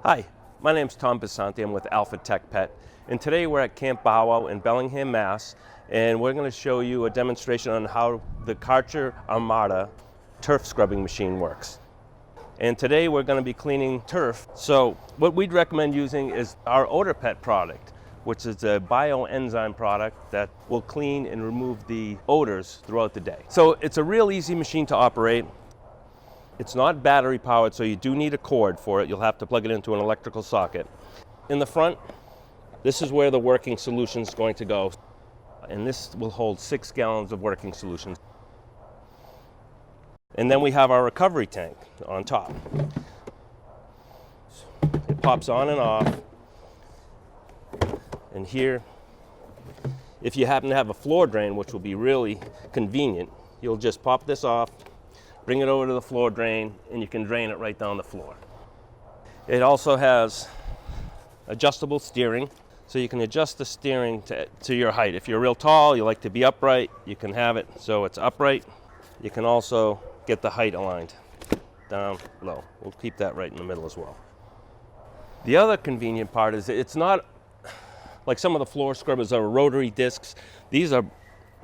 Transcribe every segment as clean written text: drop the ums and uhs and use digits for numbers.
Hi, my name's Tom Basanti. I'm with Alpha Tech Pet, and today we're at Camp Bow Wow in Bellingham, Mass, and we're going to show you a demonstration on how the Karcher Armada turf scrubbing machine works. And today we're going to be cleaning turf. So what we'd recommend using is our Odor Pet product, which is a bioenzyme product that will clean and remove the odors throughout the day. So it's a real easy machine to operate. It's not battery powered, so you do need a cord for it. You'll have to plug it into an electrical socket. In the front, this is where the working solution is going to go. And this will hold 6 gallons of working solution. And then we have our recovery tank on top. It pops on and off. And here, if you happen to have a floor drain, which will be really convenient, you'll just pop this off, bring it over to the floor drain, and you can drain it right down the floor. It also has adjustable steering, so you can adjust the steering to your height. If you're real tall, you like to be upright, you can have it so it's upright. You can also get the height aligned down low. We'll keep that right in the middle as well. The other convenient part is it's not like some of the floor scrubbers are rotary discs. These are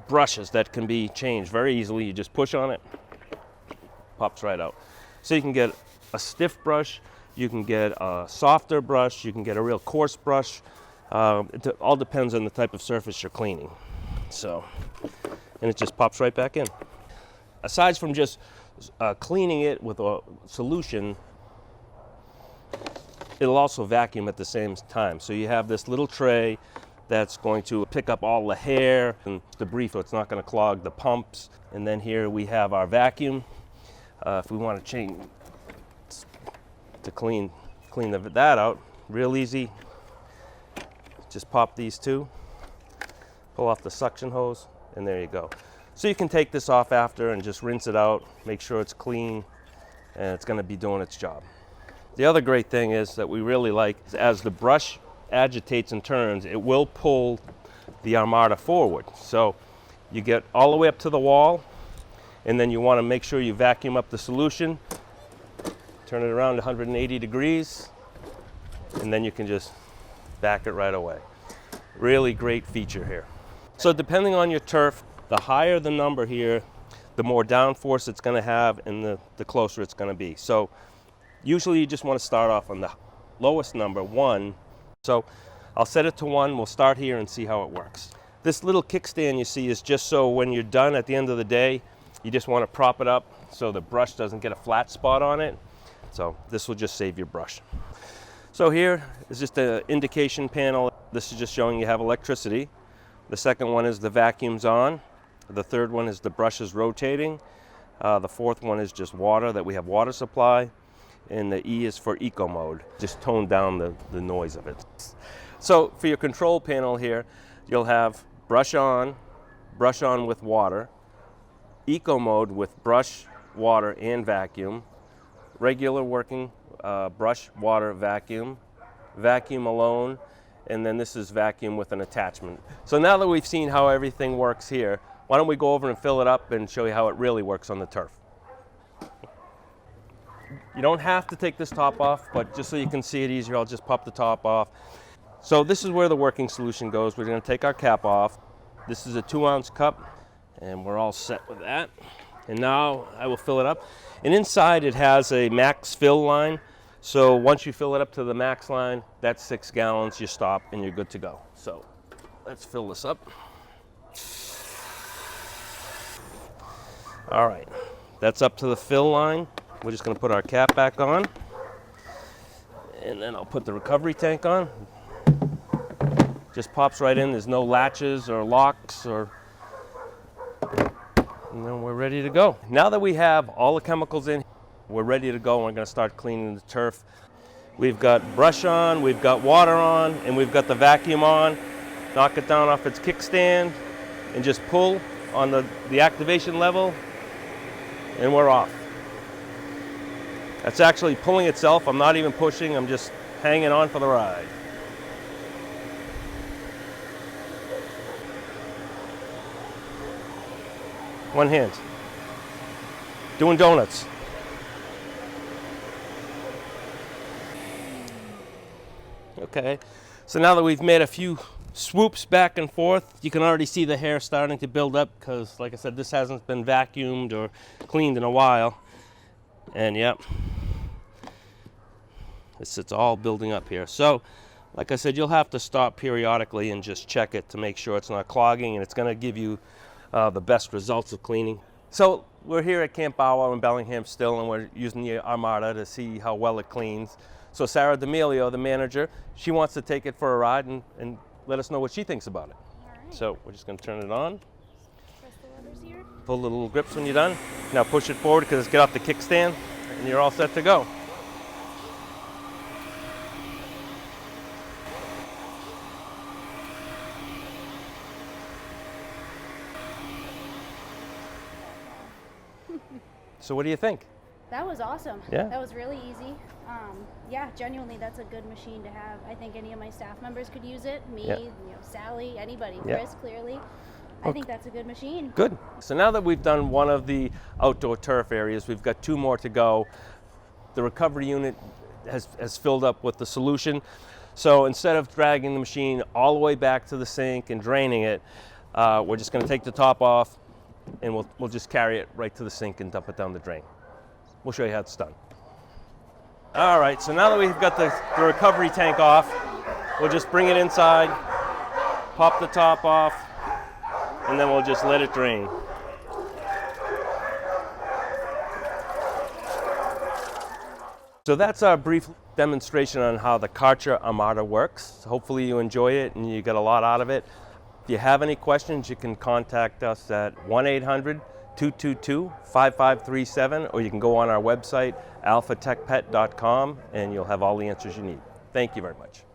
brushes that can be changed very easily. You just push on it, pops right out. So you can get a stiff brush, you can get a softer brush, you can get a real coarse brush. It all depends on the type of surface you're cleaning. So, and it just pops right back in. Aside from just cleaning it with a solution, it'll also vacuum at the same time. So you have this little tray that's going to pick up all the hair and debris, so it's not going to clog the pumps. And then here we have our vacuum. If we want to change to clean that out, real easy. Just pop these two, pull off the suction hose, and there you go. So you can take this off after and just rinse it out, make sure it's clean, and it's going to be doing its job. The other great thing is that we really like is as the brush agitates and turns, it will pull the Armada forward. So you get all the way up to the wall, and then you want to make sure you vacuum up the solution, turn it around 180 degrees, and then you can just back it right away. Really great feature here. So depending on your turf, the higher the number here, the more downforce it's going to have and the closer it's going to be. So usually you just want to start off on the lowest number, 1. So I'll set it to 1. We'll start here and see how it works. This little kickstand you see is just so when you're done at the end of the day, you just want to prop it up so the brush doesn't get a flat spot on it. So this will just save your brush. So here is just an indication panel. This is just showing you have electricity. The second one is the vacuum's on. The third one is the brush is rotating. The fourth one is just water, that we have water supply. And the E is for eco mode. Just tone down the noise of it. So for your control panel here, you'll have brush on with water, eco mode with brush, water, and vacuum, regular working brush, water, vacuum, vacuum alone, and then this is vacuum with an attachment. So now that we've seen how everything works here, why don't we go over and fill it up and show you how it really works on the turf. You don't have to take this top off, but just so you can see it easier, I'll just pop the top off. So this is where the working solution goes. We're going to take our cap off. This is a 2-ounce cup, and we're all set with that. And now I will fill it up. And inside it has a max fill line. So once you fill it up to the max line, that's 6 gallons, you stop and you're good to go. So let's fill this up. All right, that's up to the fill line. We're just going to put our cap back on, and then I'll put the recovery tank on. Just pops right in. There's no latches or locks, and then we're ready to go. Now that we have all the chemicals in, we're ready to go. We're going to start cleaning the turf. We've got brush on, we've got water on, and we've got the vacuum on. Knock it down off its kickstand and just pull on the activation level, and we're off. That's actually pulling itself. I'm not even pushing, I'm just hanging on for the ride. One hand. Doing donuts. Okay, so now that we've made a few swoops back and forth, you can already see the hair starting to build up because, like I said, this hasn't been vacuumed or cleaned in a while. And yep, it's all building up here. So, like I said, you'll have to stop periodically and just check it to make sure it's not clogging, and it's going to give you the best results of cleaning. So we're here at Camp Bow Wow in Bellingham still, and we're using the Armada to see how well it cleans. So Sarah D'Amelio, the manager, she wants to take it for a ride and let us know what she thinks about it. All right. So we're just going to turn it on. Press the levers here. Pull the little grips when you're done. Now push it forward because it's get off the kickstand, and you're all set to go. So what do you think? That was awesome. Yeah. That was really easy. Yeah, genuinely, that's a good machine to have. I think any of my staff members could use it. Me, Yeah. Sally, anybody. Yeah. Chris, clearly. I think that's a good machine. Good. So now that we've done one of the outdoor turf areas, we've got 2 more to go. The recovery unit has filled up with the solution. So instead of dragging the machine all the way back to the sink and draining it, we're just going to take the top off, and we'll just carry it right to the sink and dump it down the drain. We'll show you how it's done. All right, so now that we've got the recovery tank off, we'll just bring it inside, pop the top off, and then we'll just let it drain. So that's our brief demonstration on how the Karcher Armada works. Hopefully you enjoy it and you get a lot out of it. If you have any questions, you can contact us at 1-800-222-5537, or you can go on our website, alphatechpet.com, and you'll have all the answers you need. Thank you very much.